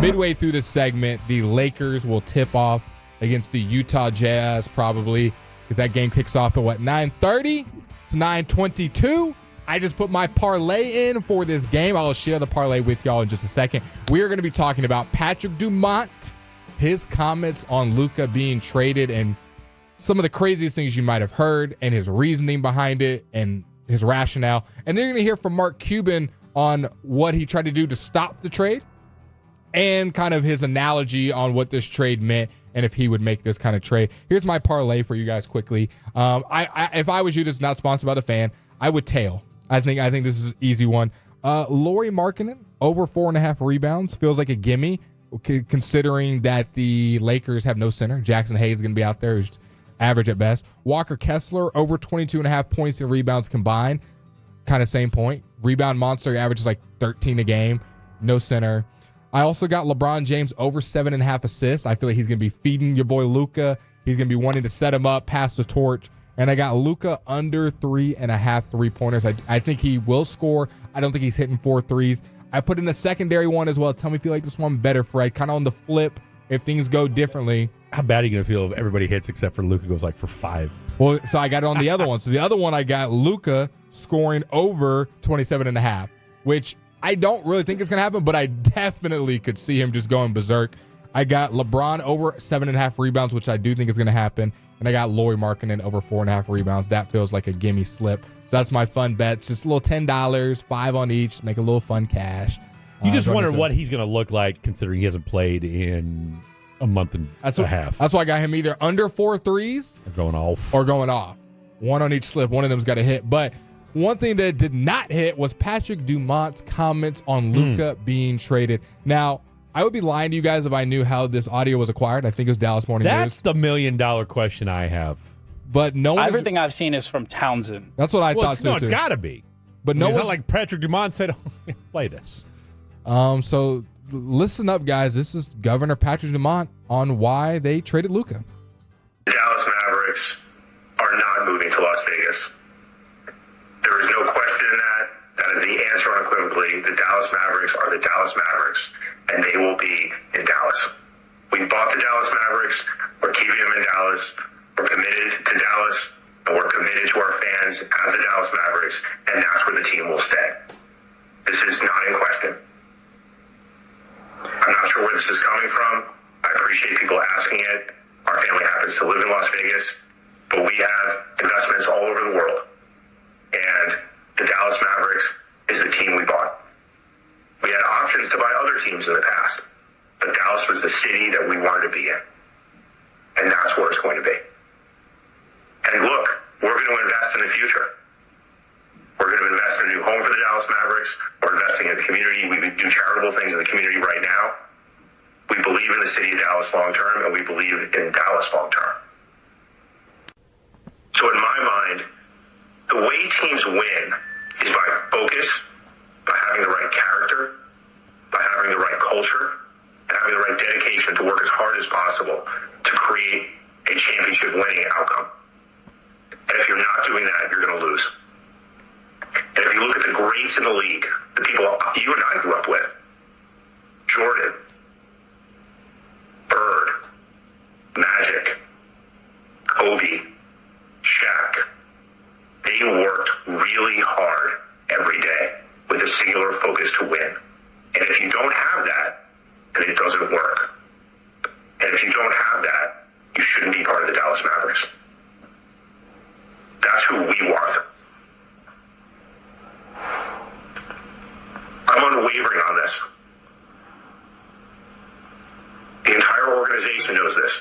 midway through this segment, the Lakers will tip off against the Utah Jazz probably because that game kicks off at, 9:30? It's 9:22. I just put my parlay in for this game. I'll share the parlay with y'all in just a second. We are going to be talking about Patrick Dumont, his comments on Luka being traded, and some of the craziest things you might have heard, and his reasoning behind it, and his rationale. And then you're going to hear from Mark Cuban on what he tried to do to stop the trade, and kind of his analogy on what this trade meant and if he would make this kind of trade. Here's my parlay for you guys quickly. If I was you, this is not sponsored by the Fan, I would tail. I think this is an easy one. Lauri Markkanen, over 4.5 rebounds. Feels like a gimme, considering that the Lakers have no center. Jackson Hayes is going to be out there, who's average at best. Walker Kessler, over 22.5 points and rebounds combined. Kind of same point. Rebound monster, averages like 13 a game. No center. I also got LeBron James over 7.5 assists. I feel like he's going to be feeding your boy Luka. He's going to be wanting to set him up, pass the torch. And I got Luka under 3.5 3-pointers. I think he will score. I don't think he's hitting 4 threes. I put in a secondary one as well. Tell me if you like this one better, Fred. Kind of on the flip if things go differently. How bad are you going to feel if everybody hits except for Luka goes like for 5? Well, so I got it on the other one. So the other one I got Luka scoring over 27.5, which I don't really think it's going to happen, but I definitely could see him just going berserk. I got LeBron over 7.5 rebounds, which I do think is going to happen. And I got Lauri Markkanen over 4.5 rebounds. That feels like a gimme slip. So that's my fun bets. Just a little $10, 5 on each, make a little fun cash. You just wonder what he's going to look like considering he hasn't played in a month and a half. That's why I got him either under 4 threes or going off. One on each slip. One of them's got to hit. But one thing that did not hit was Patrick Dumont's comments on Luka being traded. Now, I would be lying to you guys if I knew how this audio was acquired. I think it was Dallas Morning News. That's the $1 million question I have. But no one. Everything I've seen is from Townsend. That's what I thought. No, it's got to be. But it's not like Patrick Dumont said, "Play this." So listen up, guys. This is Governor Patrick Dumont on why they traded Luka. The Dallas Mavericks are not moving to Las Vegas. There is no question in that. That is the answer unequivocally. The Dallas Mavericks are the Dallas Mavericks, and they will be in Dallas. We bought the Dallas Mavericks. We're keeping them in Dallas. We're committed to Dallas, and we're committed to our fans as the Dallas Mavericks, and that's where the team will stay. This is not in question. I'm not sure where this is coming from. I appreciate people asking it. Our family happens to live in Las Vegas, but we have investments all over the world. And the Dallas Mavericks is the team we bought. We had options to buy other teams in the past, but Dallas was the city that we wanted to be in. And that's where it's going to be. And look, we're going to invest in the future. We're going to invest in a new home for the Dallas Mavericks. We're investing in the community. We do charitable things in the community right now. We believe in the city of Dallas long term, and we believe in Dallas long term. So in my mind, the way teams win is by focus, by having the right character, by having the right culture, and having the right dedication to work as hard as possible to create a championship winning outcome. And if you're not doing that, you're going to lose. And if you look at the greats in the league, the people you and I grew up with, Jordan, Bird, Magic, Kobe, Shaq, they worked really hard every day with a singular focus to win. And if you don't have that, then it doesn't work. And if you don't have that, you shouldn't be part of the Dallas Mavericks. That's who we want. I'm unwavering on this. The entire organization knows this.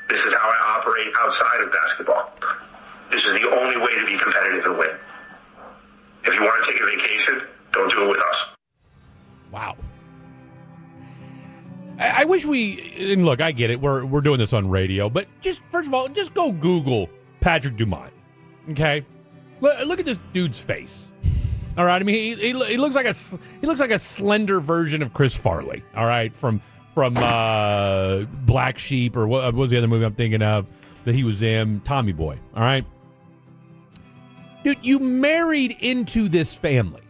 This is how I operate outside of basketball. This is the only way to be competitive and win. If you want to take a vacation, don't do it with us. Wow. I wish and look, I get it. We're doing this on radio, but just first of all, just go Google Patrick Dumont. Okay? Look at this dude's face. All right? I mean, he looks like a slender version of Chris Farley. All right? From Black Sheep, or what was the other movie I'm thinking of that he was in? Tommy Boy. All right? Dude, you married into this family.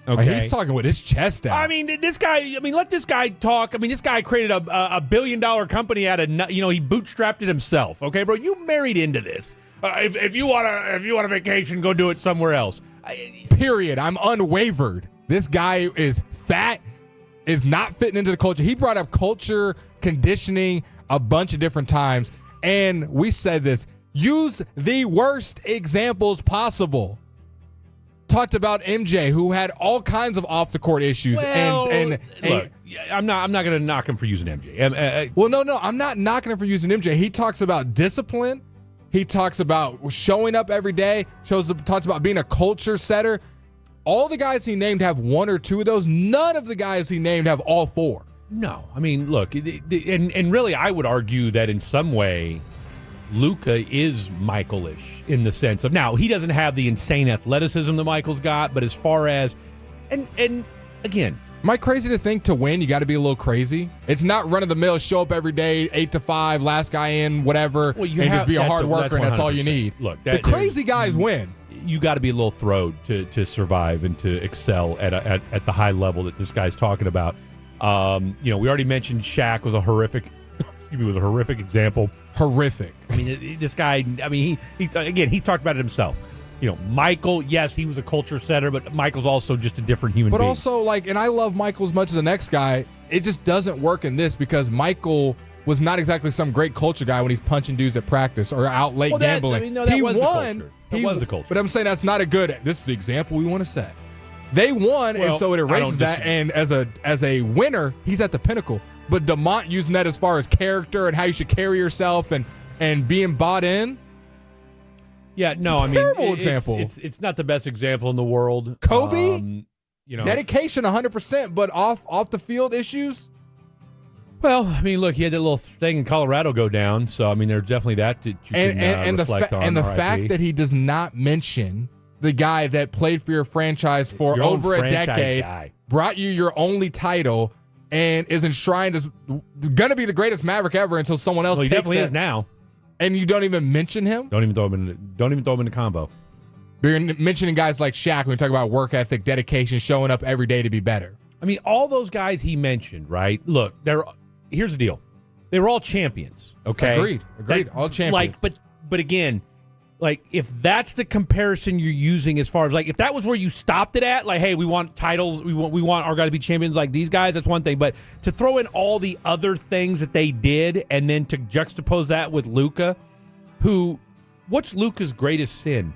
Okay. He's talking with his chest out. I mean, let this guy talk. I mean, this guy created a $1 billion company out of, he bootstrapped it himself. Okay, bro, you married into this. If you want a vacation, go do it somewhere else. Period. I'm unwavered. This guy is fat, is not fitting into the culture. He brought up culture, conditioning a bunch of different times, and we said this. Use the worst examples possible. Talked about MJ, who had all kinds of off-the-court issues. Well, and look, I'm not going to knock him for using MJ. No, I'm not knocking him for using MJ. He talks about discipline. He talks about showing up every day. Talks about being a culture setter. All the guys he named have one or two of those. None of the guys he named have all four. No, I mean, look, and really, I would argue that in some way, Luka is Michael-ish in the sense of, now he doesn't have the insane athleticism that Michael's got, but as far as and again, am I crazy to think to win you got to be a little crazy? It's not run of the mill, show up every day, 8 to 5, last guy in, whatever, and just be a hard worker, and that's all you need. Look, the crazy guys win. You got to be a little throwed to survive and to excel at the high level that this guy's talking about. We already mentioned Shaq was a horrific example. Horrific. I mean, this guy, he's talked about it himself. Michael, yes, he was a culture setter, but Michael's also just a different human being. But also, and I love Michael as much as the next guy. It just doesn't work in this because Michael was not exactly some great culture guy when he's punching dudes at practice or out late gambling. He was won. That was the culture. But I'm saying that's not a good. This is the example we want to set. They won, and so it erases that. And as a winner, he's at the pinnacle. But Dumont using that as far as character and how you should carry yourself and being bought in. Yeah, no, terrible example. It's not the best example in the world. Kobe, dedication 100%, but off the field issues. Well, I mean, look, he had that little thing in Colorado go down, so I mean, there's definitely that you can reflect on. And the fact that he does not mention the guy that played for your franchise for over a decade, brought you your only title, and is enshrined as going to be the greatest Maverick ever until someone else. Well, he definitely is now. And you don't even mention him. Don't even throw him in the combo. You're mentioning guys like Shaq when we talk about work ethic, dedication, showing up every day to be better. I mean, all those guys he mentioned, right? Look, here's the deal. They were all champions. Okay, agreed. All champions. But again, if that's the comparison you're using as far as if that was where you stopped it at, hey, we want titles, we want our guys to be champions like these guys, that's one thing. But to throw in all the other things that they did and then to juxtapose that with Luka, what's Luka's greatest sin?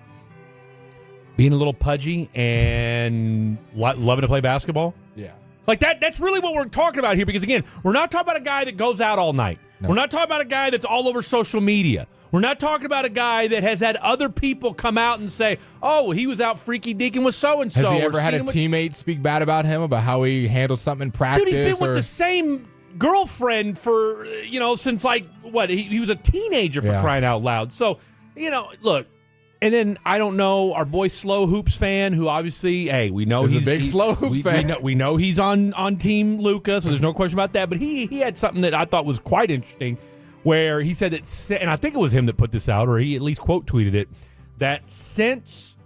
Being a little pudgy and loving to play basketball? Yeah. That's really what we're talking about here, because again, we're not talking about a guy that goes out all night. No. We're not talking about a guy that's all over social media. We're not talking about a guy that has had other people come out and say, oh, he was out freaky deaking with so-and-so. Has he ever had a teammate speak bad about him, about how he handles something in practice? Dude, he's been with the same girlfriend for, since he was a teenager, for crying out loud. So, look. And then, I don't know, our boy Slow Hoops fan, who obviously, hey, we know he's a big Slow Hoops fan. We know he's on Team Luka, so there's no question about that. But he had something that I thought was quite interesting, where he said that, and I think it was him that put this out, or he at least quote tweeted it, that since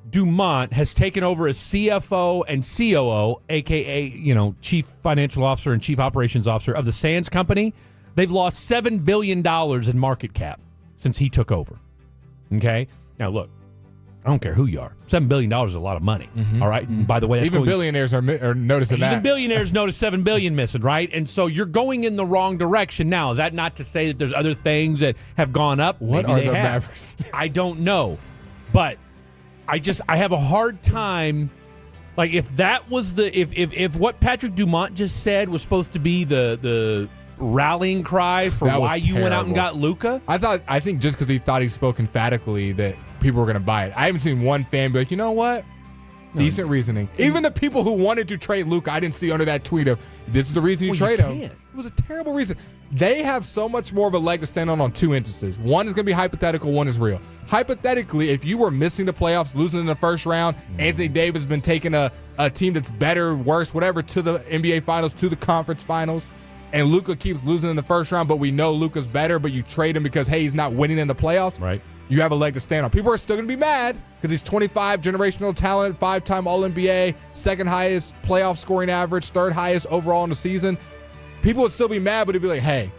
Dumont has taken over as CFO and COO, a.k.a., Chief Financial Officer and Chief Operations Officer of the Sands Company, they've lost $7 billion in market cap since he took over. Okay? Now, look, I don't care who you are. $7 billion is a lot of money, all right? And by the way, even billionaires are noticing that. Even billionaires notice $7 billion missing, right? And so you're going in the wrong direction. Now, is that not to say that there's other things that have gone up? What Maybe are the have. Mavericks? I don't know. But I have a hard time, if that was if what Patrick Dumont just said was supposed to be the rallying cry for why you went out and got Luka? I think just because he thought he spoke emphatically that people were going to buy it. I haven't seen one fan be like, you know what? Decent reasoning. Even the people who wanted to trade Luka, I didn't see under that tweet of, this is the reason you trade him. It was a terrible reason. They have so much more of a leg to stand on two instances. One is going to be hypothetical, one is real. Hypothetically, if you were missing the playoffs, losing in the first round, Anthony Davis has been taking a team that's better, worse, whatever, to the NBA Finals, to the conference finals, and Luka keeps losing in the first round, but we know Luka's better, but you trade him because, hey, he's not winning in the playoffs. Right. you have a leg to stand on. People are still going to be mad because he's 25, generational talent, 5-time All-NBA, second highest playoff scoring average, third highest overall in the season. People would still be mad, but it'd be like, hey,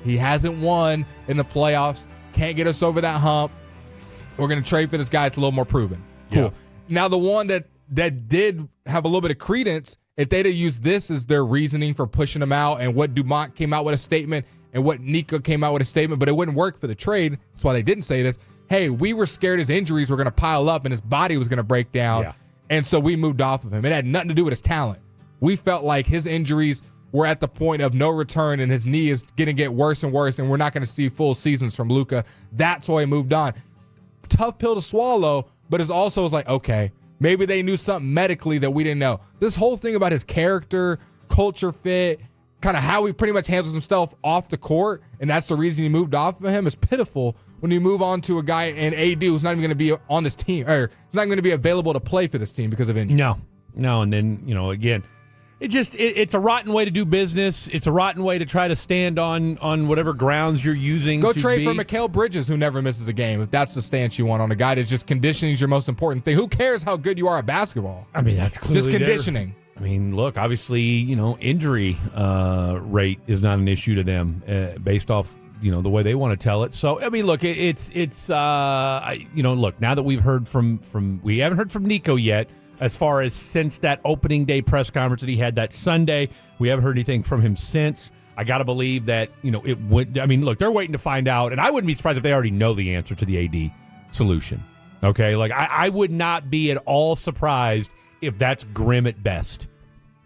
he hasn't won in the playoffs, can't get us over that hump. We're going to trade for this guy that's a little more proven. Cool. Yeah. Now, the one that did have a little bit of credence, if they'd have used this as their reasoning for pushing him out and what Dumont came out with a statement and what Nico came out with a statement, but it wouldn't work for the trade. That's why they didn't say this. Hey, we were scared his injuries were going to pile up and his body was going to break down. Yeah. And so we moved off of him. It had nothing to do with his talent. We felt like his injuries were at the point of no return and his knee is going to get worse and worse and we're not going to see full seasons from Luka. That's why he moved on. Tough pill to swallow, but it's also like, okay, maybe they knew something medically that we didn't know. This whole thing about his character, culture fit, kind of how he pretty much handles himself off the court, and that's the reason he moved off of him, is pitiful when you move on to a guy in AD who's not even going to be on this team, or he's not going to be available to play for this team because of injury. No. And then, again, it's a rotten way to do business. It's a rotten way to try to stand on whatever grounds you're using. Go trade for Mikal Bridges, who never misses a game, if that's the stance you want on a guy that's just conditioning is your most important thing. Who cares how good you are at basketball? I mean, that's clearly just conditioning. I mean, look, obviously, injury rate is not an issue to them based off, the way they want to tell it. So, I mean, look, look, now that we've heard we haven't heard from Nico yet, as far as since that opening day press conference that he had that Sunday, we haven't heard anything from him since. I got to believe that, it would, I mean, look, they're waiting to find out, and I wouldn't be surprised if they already know the answer to the AD solution. Okay. Like I would not be at all surprised if that's grim at best.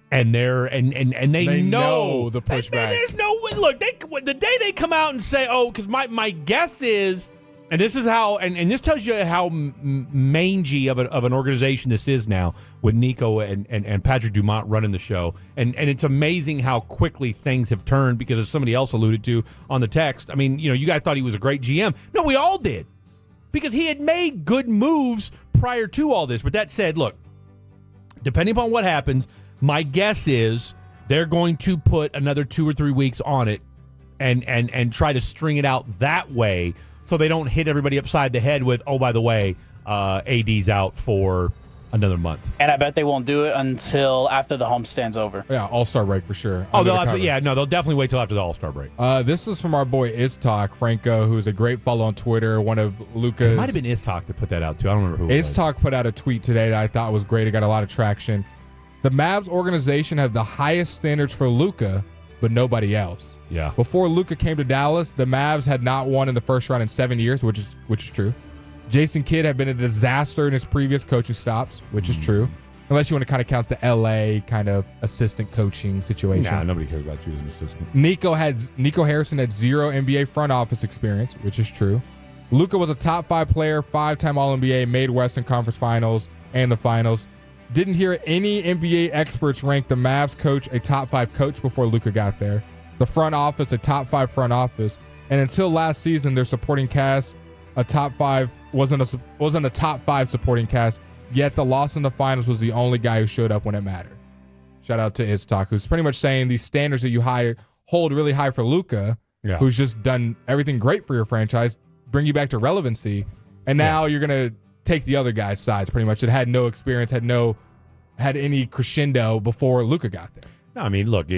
And they know the pushback. There's no look. The day they come out and say, "Oh," because my guess is, and this is how, and this tells you how mangy of an organization this is now with Nico and Patrick Dumont running the show, and it's amazing how quickly things have turned. Because as somebody else alluded to on the text, I mean, you guys thought he was a great GM. No, we all did, because he had made good moves prior to all this. But that said, look, depending upon what happens, my guess is they're going to put another 2 or 3 weeks on it and try to string it out that way so they don't hit everybody upside the head with, oh, by the way, AD's out for another month. And I bet they won't do it until after the homestand's over. Yeah, All-Star break for sure. Oh, they'll definitely wait till after the All-Star break. This is from our boy Iztok Franco, who's a great follow on Twitter, one of Luka's. It might have been Iztok to put that out, too. I don't remember who it was. Iztok put out a tweet today that I thought was great. It got a lot of traction. The Mavs organization have the highest standards for Luka, but nobody else. Yeah. Before Luka came to Dallas, the Mavs had not won in the first round in 7 years, which is true. Jason Kidd had been a disaster in his previous coaching stops, which is true. Unless you want to kind of count the LA kind of assistant coaching situation. Nah, nobody cares about you as an assistant. Nico Harrison had 0 NBA front office experience, which is true. Luka was a top 5 player, 5-time All-NBA, made Western Conference Finals and the Finals. Didn't hear any NBA experts rank the Mavs coach a top 5 coach before Luka got there. The front office a top 5 front office, and until last season, their supporting cast wasn't a top 5 supporting cast. Yet the loss in the finals was the only guy who showed up when it mattered. Shout out to Iztok, who's pretty much saying these standards that you hold really high for Luka, who's just done everything great for your franchise, bring you back to relevancy, and now you're gonna take the other guy's sides pretty much. It had no experience, had any crescendo before Luka got there. No, I mean, look,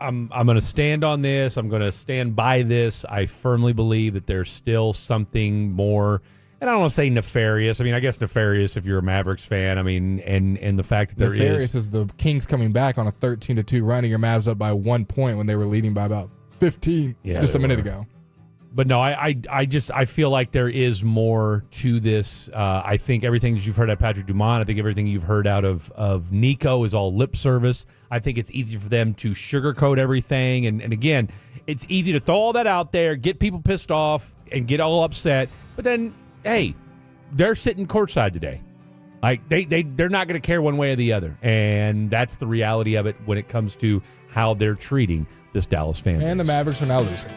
I'm going to stand on this. I'm going to stand by this. I firmly believe that there's still something more, and I don't want to say nefarious. I mean, I guess nefarious if you're a Mavericks fan. I mean, and the fact that there nefarious is the Kings coming back on a 13-2 run, and your Mavs up by 1 point when they were leading by about 15 just a minute ago. But no, I feel like there is more to this. I think everything that you've heard out of Patrick Dumont, I think everything you've heard out of Nico is all lip service. I think it's easy for them to sugarcoat everything. And again, it's easy to throw all that out there, get people pissed off, and get all upset. But then, hey, they're sitting courtside today. Like they're not going to care one way or the other. And that's the reality of it when it comes to how they're treating this Dallas fan base. And the Mavericks are now losing.